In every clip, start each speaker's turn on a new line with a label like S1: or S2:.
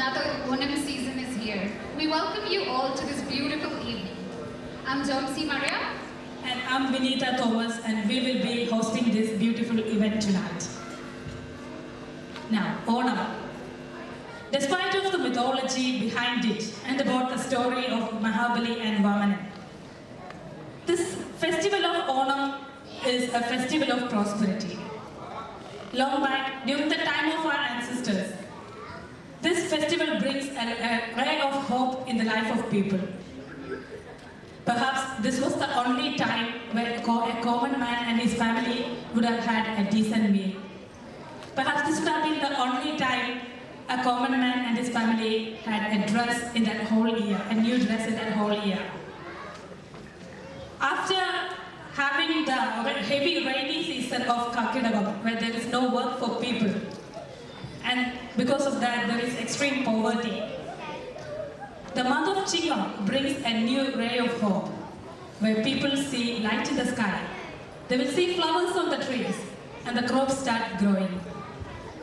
S1: another Onam season is here. We welcome you all to this beautiful evening. I'm Jomsi Maria.
S2: And I'm Vinita Thomas, and we will be hosting this beautiful event tonight. Now, Onam. Despite of the mythology behind it and about the story of Mahabali and Vamana, this festival of Onam is a festival of prosperity. Long back, during the time of our ancestors, this festival brings a ray of hope in the life of people. Perhaps this was the only time where a common man and his family would have had a decent meal. Perhaps this would have been the only time a common man and his family had a dress in that whole year, a new dress in that whole year. After having the heavy rainy season of Kakidagam, where there is no work for people, and because of that there is extreme poverty, the month of Chingam brings a new ray of hope, where people see light in the sky. They will see flowers on the trees, and the crops start growing.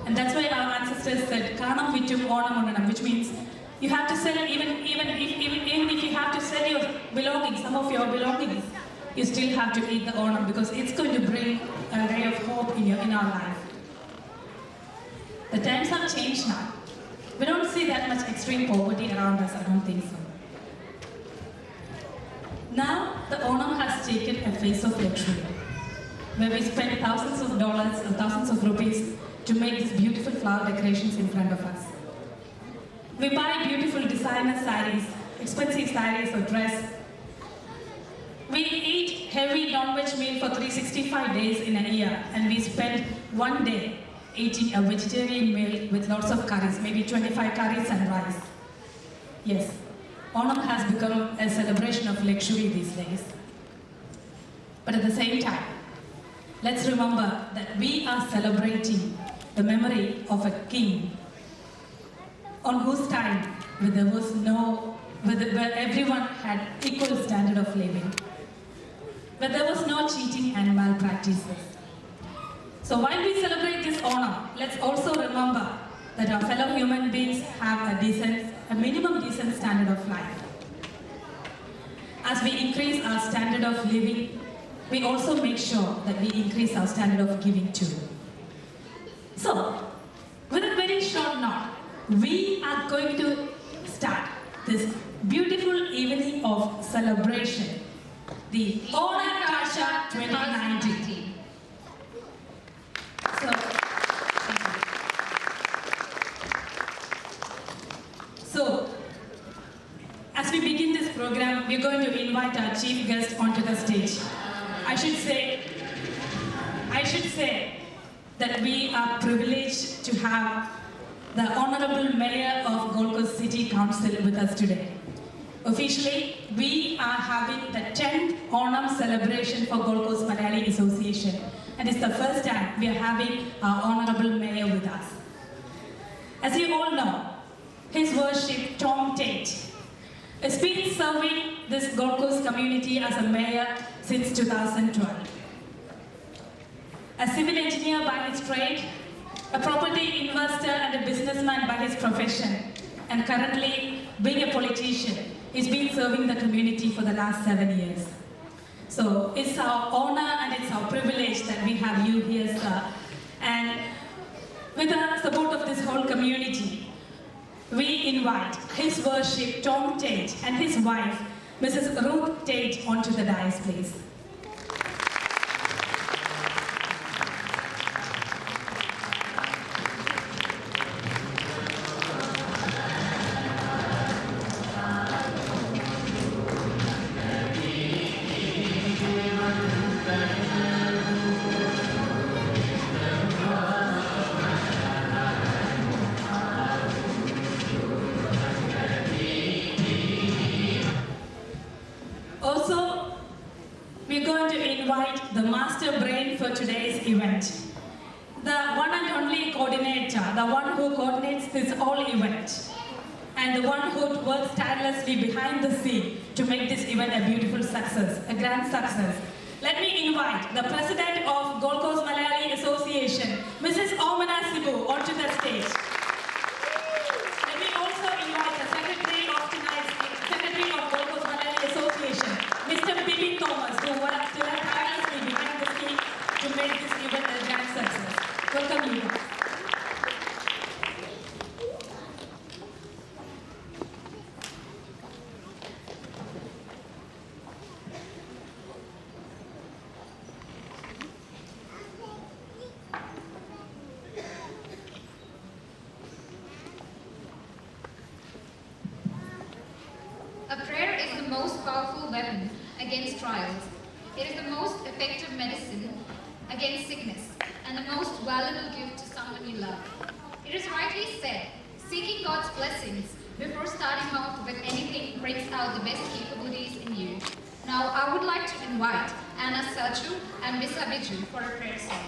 S2: And that's why our ancestors said, Kanam Vittum Onam Onanam, which means you have to sell, even if you have to sell your belongings, some of your belongings, you still have to eat the Onam, because it's going to bring a ray of hope in our life. The times have changed now. We don't see that much extreme poverty around us, I don't think so. Now, the Onam has taken a face of luxury, where we spend thousands of dollars or thousands of rupees to make these beautiful flower decorations in front of us. We buy beautiful designer sarees, expensive sarees or dress. We eat heavy non-veg meal for 365 days in a year, and we spend one day eating a vegetarian meal with lots of curries, maybe 25 curries and rice. Yes, Onam has become a celebration of luxury these days. But at the same time, let's remember that we are celebrating the memory of a king on whose time where everyone had equal standard of living, where there was no cheating and malpractices. So while we celebrate this Onam, let's also remember that our fellow human beings have a minimum decent standard of life. As we increase our standard of living, we also make sure that we increase our standard of giving too. So, with a very short note, we are going to start this beautiful evening of celebration, the Onakazcha 2019. So, as we begin this program, we're going to invite our chief guest onto the stage. I should say that we are privileged to have the Honorable Mayor of Gold Coast City Council with us today. Officially, we are having the 10th Onam celebration for Gold Coast Malayali Association, and it's the first time we are having our Honorable Mayor with us. As you all know, His Worship Tom Tate has been serving this Gold Coast community as a mayor since 2012. A civil engineer by his trade, a property investor and a businessman by his profession, and currently being a politician, he's been serving the community for the last 7 years. So it's our honor and it's our privilege that we have you here, sir. And with the support of this whole community, we invite His Worship Tom Tate and his wife, Mrs. Ruth Tate, onto the dais, please. Also, we're going to invite the master brain for today's event, the one and only coordinator, the one who coordinates this whole event, and the one who works tirelessly behind the scene to make this event a beautiful success, a grand success. Let me invite the President of Gold Coast Malayali Association, Mrs. Omana Sibu, onto the stage. Let me also
S1: most powerful weapon against trials. It is the most effective medicine against sickness and the most valuable gift to someone you love. It is rightly said, seeking God's blessings before starting off with anything brings out the best capabilities in you. Now, I would like to invite Onakazcha and Miss Abiju for a prayer song.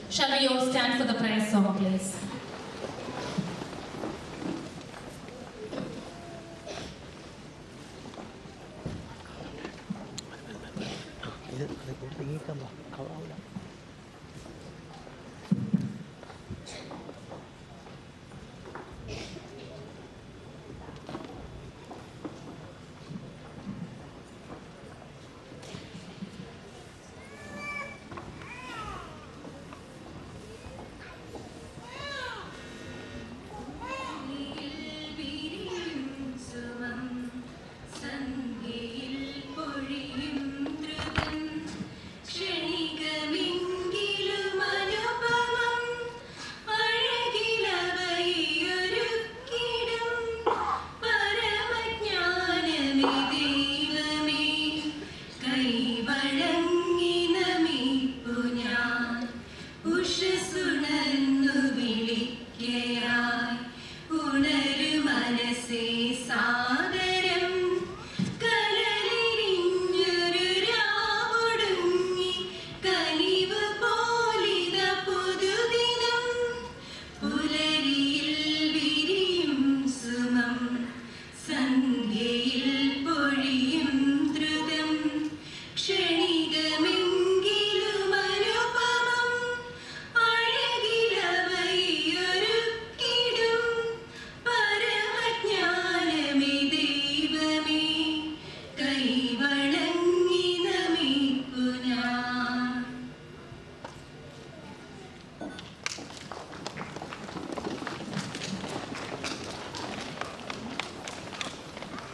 S2: Shall we all stand for the prayer song, please?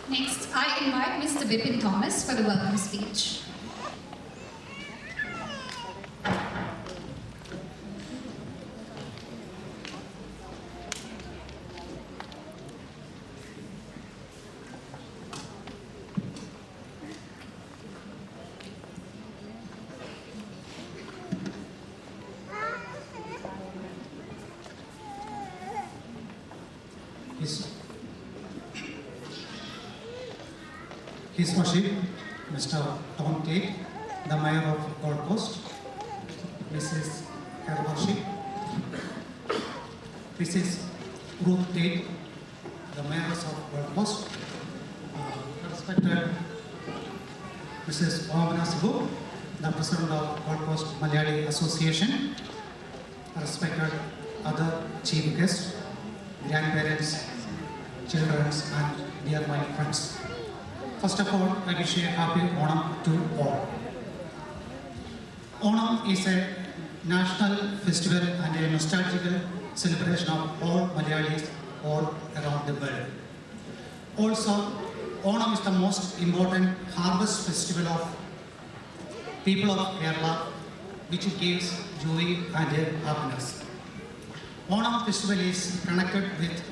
S1: Next, I invite Mr. Bipin Thomas for the welcome speech.
S3: His Worship, Mr. Tom Tate, the Mayor of Gold Coast, Mrs. Her Worship, Mrs. Ruth Tate, the Mayors of Gold Coast, respected Mrs. Omana Sibu, the President of Gold Coast Malayali Association, respected other chief guests, grandparents, children, and dear my friends. First of all, I wish a happy Onam to all. Onam is a national festival and a nostalgical celebration of all Malayalis all around the world. Also, Onam is the most important harvest festival of people of Kerala, which gives joy and happiness. Onam festival is connected with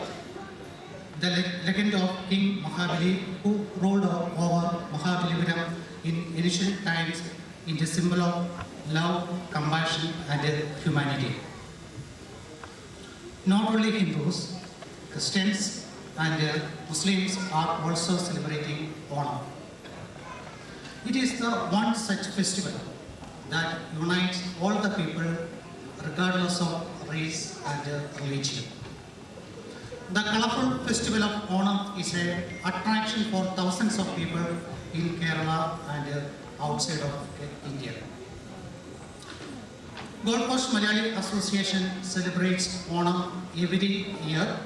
S3: the legend of King Mahabali, who ruled over Mahabalipuram in ancient times, in the symbol of love, compassion, and humanity. Not only Hindus, Christians, and Muslims are also celebrating Onam. It is the one such festival that unites all the people, regardless of race and religion. The colorful festival of Onam is an attraction for thousands of people in Kerala and outside of India. Gold Coast Malayali Association celebrates Onam every year,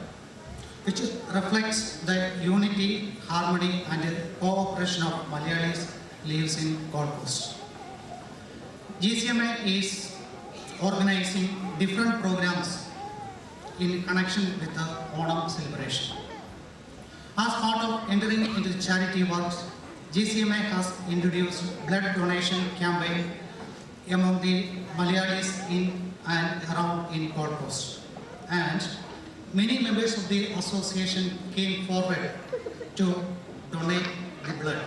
S3: which reflects the unity, harmony, and cooperation of Malayalis lives in Gold Coast. GCMA is organizing different programs in connection with the Onam celebration. As part of entering into charity works, GCMA has introduced blood donation campaign among the Malayalis in and around in Gold Coast. And many members of the association came forward to donate the blood.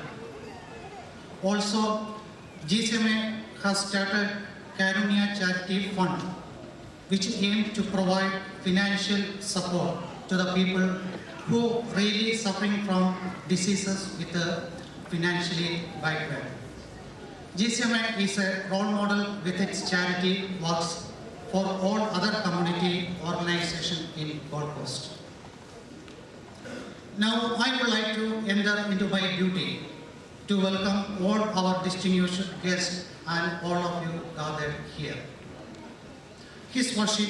S3: Also, GCMA has started Karunya Charity Fund, which aims to provide financial support to the people who are really suffering from diseases with a financially backward. GCMA is a role model with its charity works for all other community organizations in Gold Coast. Now I would like to enter into my duty to welcome all our distinguished guests and all of you gathered here. His Worship,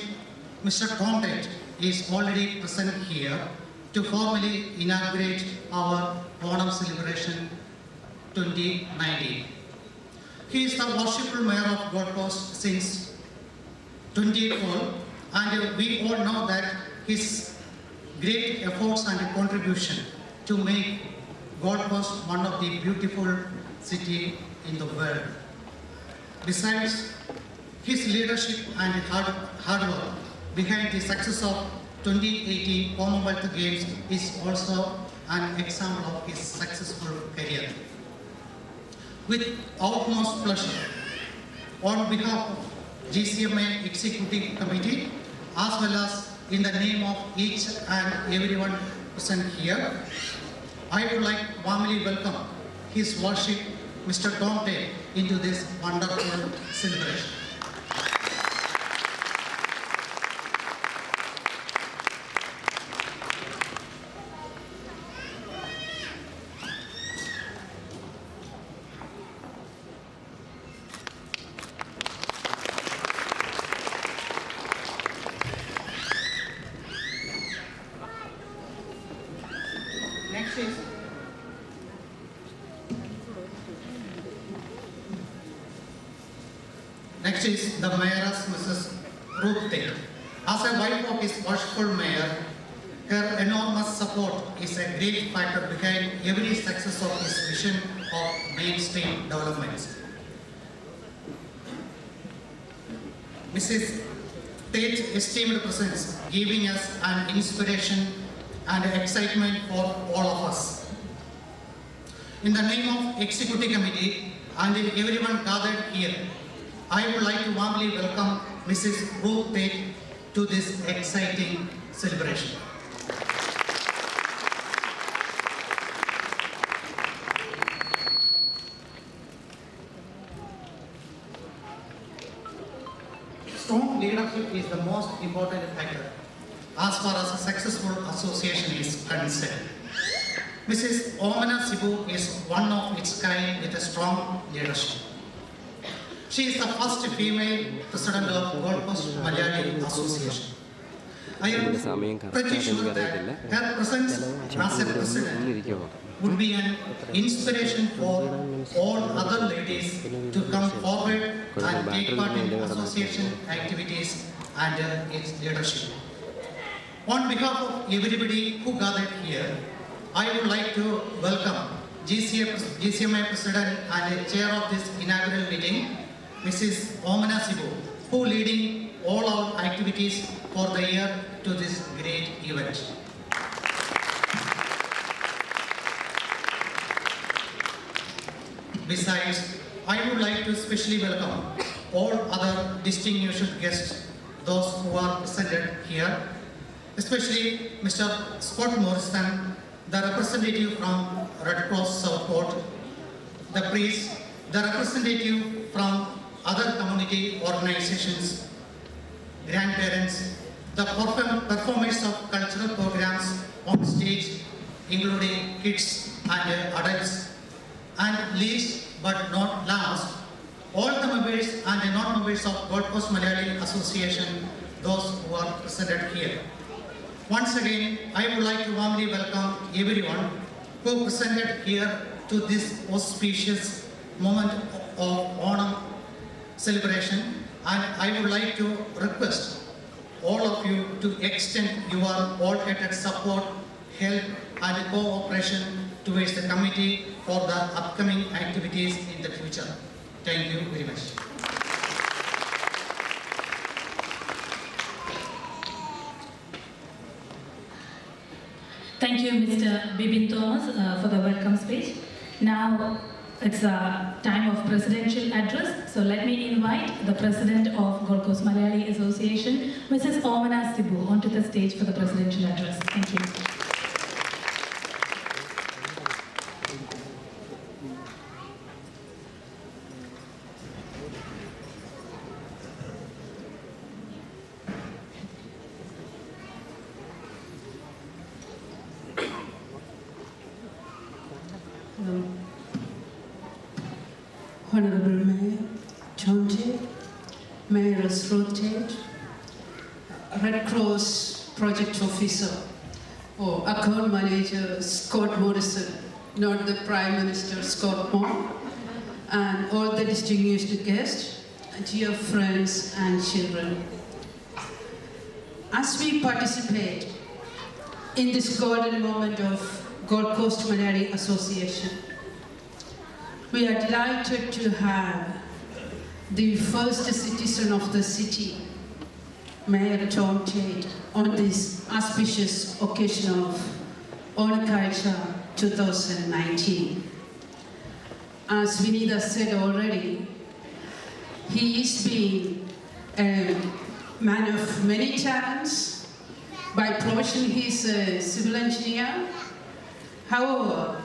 S3: Mr. Content, is already present here to formally inaugurate our Onam celebration 2019. He is the Worshipful Mayor of Gold Coast since 2012, and we all know that his great efforts and contribution to make Gold Coast one of the beautiful cities in the world. Besides, his leadership and hard work behind the success of 2018 Commonwealth Games is also an example of his successful career. With utmost pleasure, on behalf of GCMA Executive Committee, as well as in the name of each and everyone present here, I would like to warmly welcome His Worship, Mr. Dante, into this wonderful celebration. Next is the Mayoress, Mrs. Ruth Tate. As a wife of his worshipful mayor, her enormous support is a great factor behind every success of his vision of mainstream developments. Mrs. Tate's esteemed presence giving us an inspiration and excitement for all of us. In the name of Executive Committee and everyone gathered here, I would like to warmly welcome Mrs. Ruth Tate to this exciting celebration. Strong leadership is the most important factor as far as a successful association is concerned. Mrs. Omana Sibu is one of its kind with a strong leadership. She is the first female president of Gold Coast Malayali Association. I am pretty sure that her presence as a president would be an inspiration for all other ladies to come forward and take part in association activities and its leadership. On behalf of everybody who gathered here, I would like to welcome GCMA President and Chair of this inaugural meeting, Mrs. Omana Sibu, who leading all our activities for the year to this great event. Besides, I would like to specially welcome all other distinguished guests, those who are presented here, especially Mr. Scott Morrison, the representative from Red Cross Southport, the priest, the representative from other community organizations, grandparents, the performers of cultural programs on stage, including kids and adults, and least but not last, all the members and non-members of Gold Coast Malayali Association, those who are presented here. Once again, I would like to warmly welcome everyone who presented here to this auspicious moment of Onam celebration, and I would like to request all of you to extend your wholehearted support, help and cooperation towards the committee for the upcoming activities in the future. Thank you very much.
S2: Thank you, Mr. Bibin Thomas, for the welcome speech. Now it's a time of presidential address. So let me invite the president of Gold Coast Malayali Association, Mrs. Onakazcha, onto the stage for the presidential address. Thank you.
S4: Honorable Mayor Tonte, Mayor Rotate, Red Cross Project Officer or Account Manager Scott Morrison, not the Prime Minister Scott Moore, and all the distinguished guests, dear friends and children. As we participate in this golden moment of Gold Coast Malayali Association, we are delighted to have the first citizen of the city, Mayor Tom Tate, on this auspicious occasion of Onakazcha 2019. As Vinita said already, he is being a man of many talents. By profession, he is a civil engineer. However,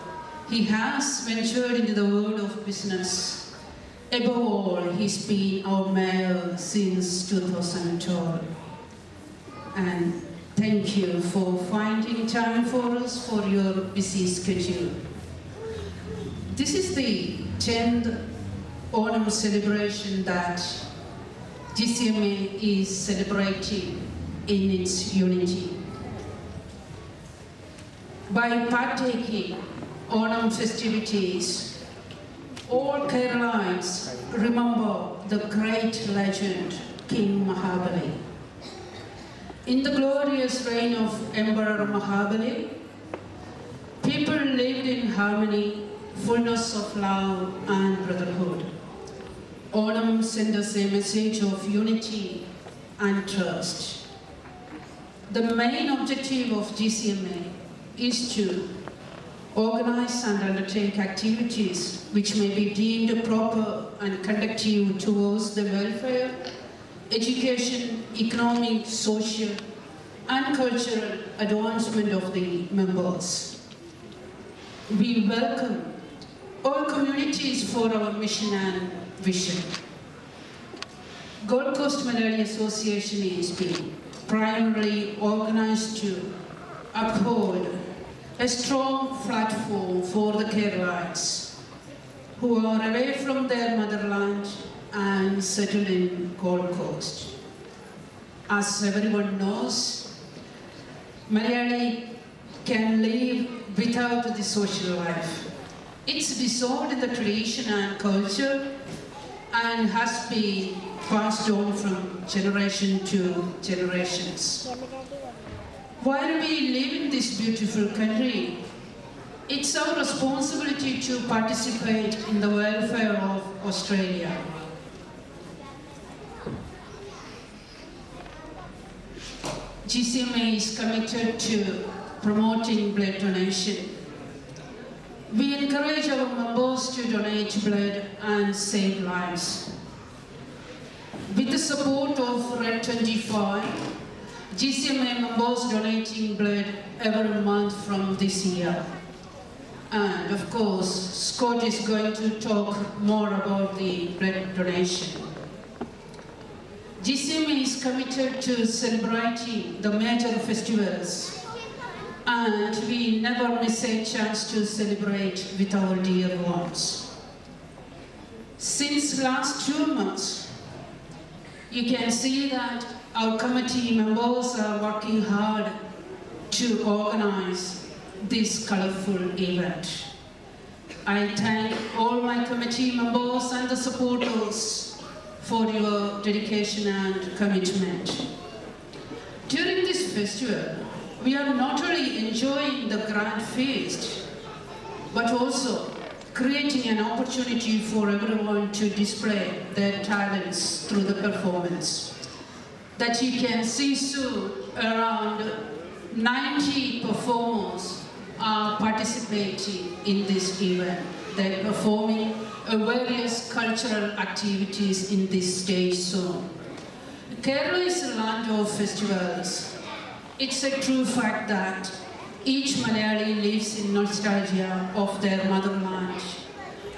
S4: he has ventured into the world of business. Above all, he's been our mayor since 2012. And thank you for finding time for us for your busy schedule. This is the 10th Onam celebration that GCMA is celebrating in its unity. By partaking Onam festivities, all Keralites remember the great legend King Mahabali. In the glorious reign of Emperor Mahabali, people lived in harmony, fullness of love and brotherhood. Onam sent us a message of unity and trust. The main objective of GCMA is to organize and undertake activities which may be deemed proper and conducive towards the welfare, education, economic, social, and cultural advancement of the members. We welcome all communities for our mission and vision. Gold Coast Malayali Association is being primarily organized to uphold a strong platform for the Keralites who are away from their motherland and settled in Gold Coast. As everyone knows, Malayali can live without the social life. It's dissolved in the tradition and culture and has been passed on from generation to generations. While we live in this beautiful country, it's our responsibility to participate in the welfare of Australia. GCMA is committed to promoting blood donation. We encourage our members to donate blood and save lives. With the support of Red 25, GCMA members donating blood every month from this year. And of course, Scott is going to talk more about the blood donation. GCMA is committed to celebrating the major festivals, and we never miss a chance to celebrate with our dear ones. Since last 2 months, you can see that our committee members are working hard to organize this colorful event. I thank all my committee members and the supporters for your dedication and commitment. During this festival, we are not only enjoying the grand feast, but also creating an opportunity for everyone to display their talents through the performance that you can see soon around 90 performers are participating in this event. They're performing various cultural activities in this stage zone. Kerala is a land of festivals. It's a true fact that each Malayali lives in nostalgia of their motherland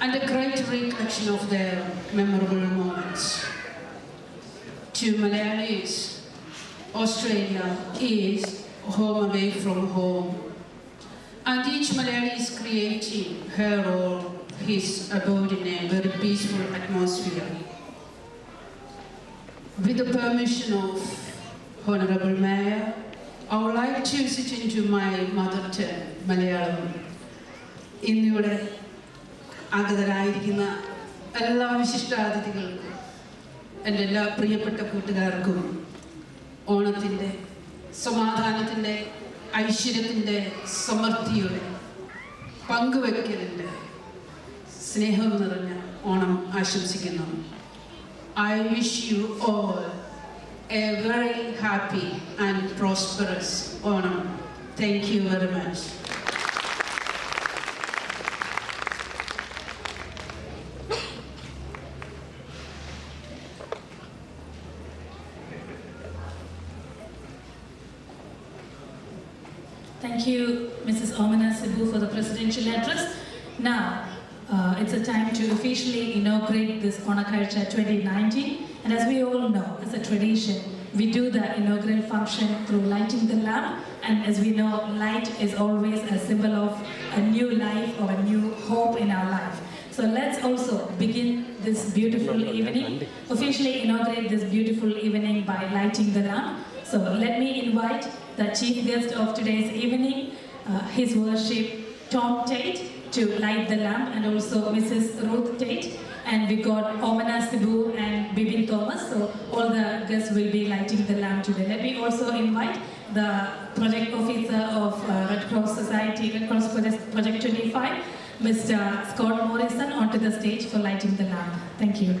S4: and a great recollection of their memorable moments. To Malayalis, Australia is home away from home. And each Malayali is creating her or his abode in a very peaceful atmosphere. With the permission of Honorable Mayor, I would like to sit into my mother tongue, Malayalam. ഇന്നിവിടെ ആഗതരായിരിക്കുന്ന എല്ലാ വിശിഷ്ടാതിഥികൾക്കും എൻ്റെ എല്ലാ പ്രിയപ്പെട്ട കൂട്ടുകാർക്കും ഓണത്തിൻ്റെ സമാധാനത്തിൻ്റെ ഐശ്വര്യത്തിൻ്റെ സമൃദ്ധിയുടെ പങ്കുവെക്കലിൻ്റെ സ്നേഹം നിറഞ്ഞ ഓണം ആശംസിക്കുന്നു. I wish you all a very happy and prosperous Onam. Thank you very much.
S2: Thank you, Mrs. Omana Sibu, for the presidential address. Now, it's a time to officially inaugurate this Onakazcha 2019. And as we all know, it's a tradition. We do the inaugural function through lighting the lamp. And as we know, light is always a symbol of a new life or a new hope in our life. So let's also begin this beautiful evening, officially inaugurate this beautiful evening by lighting the lamp. So let me invite the chief guest of today's evening, His Worship Tom Tate, to light the lamp, and also Mrs. Ruth Tate. And we got Omana Sibu and Bibin Thomas, so all the guests will be lighting the lamp today. Let me also invite the project officer of Red Cross Society, Red Cross Project 25, Mr. Scott Morrison, onto the stage for lighting the lamp. Thank you.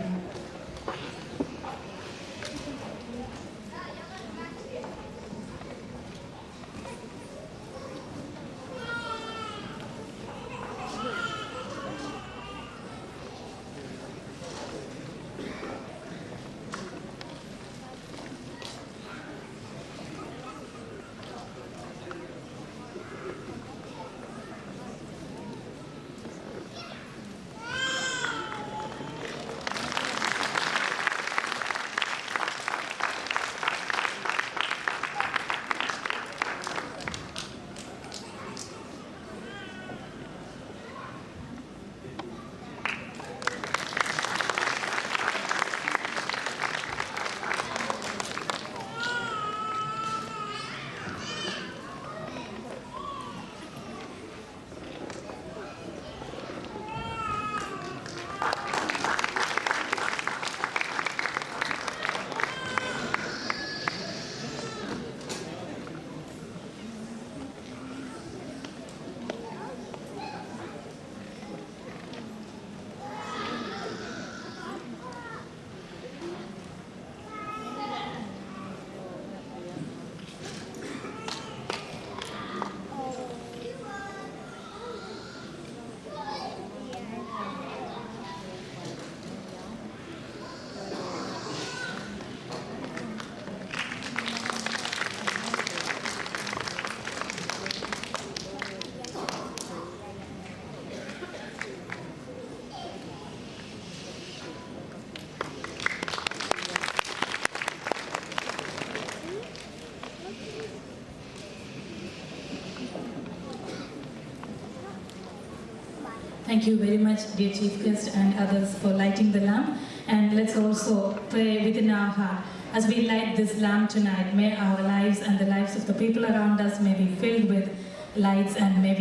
S2: Thank you very much, dear Chief Guest and others, for lighting the lamp. And let's also pray within our heart. As we light this lamp tonight, may our lives and the lives of the people around us may be filled with lights, and may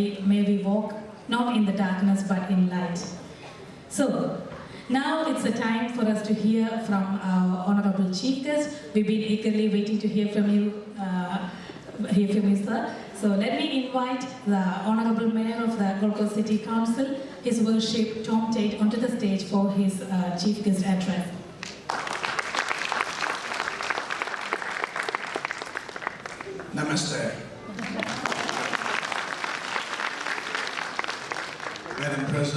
S2: we walk not in the darkness but in light. So, now it's a time for us to hear from our Honorable Chief Guest. We've been eagerly waiting to hear from you, sir. So let me invite the Honorable Mayor of the Gold Coast City Council, His Worship Tom Tate, onto the stage for his Chief Guest address.
S5: Namaste.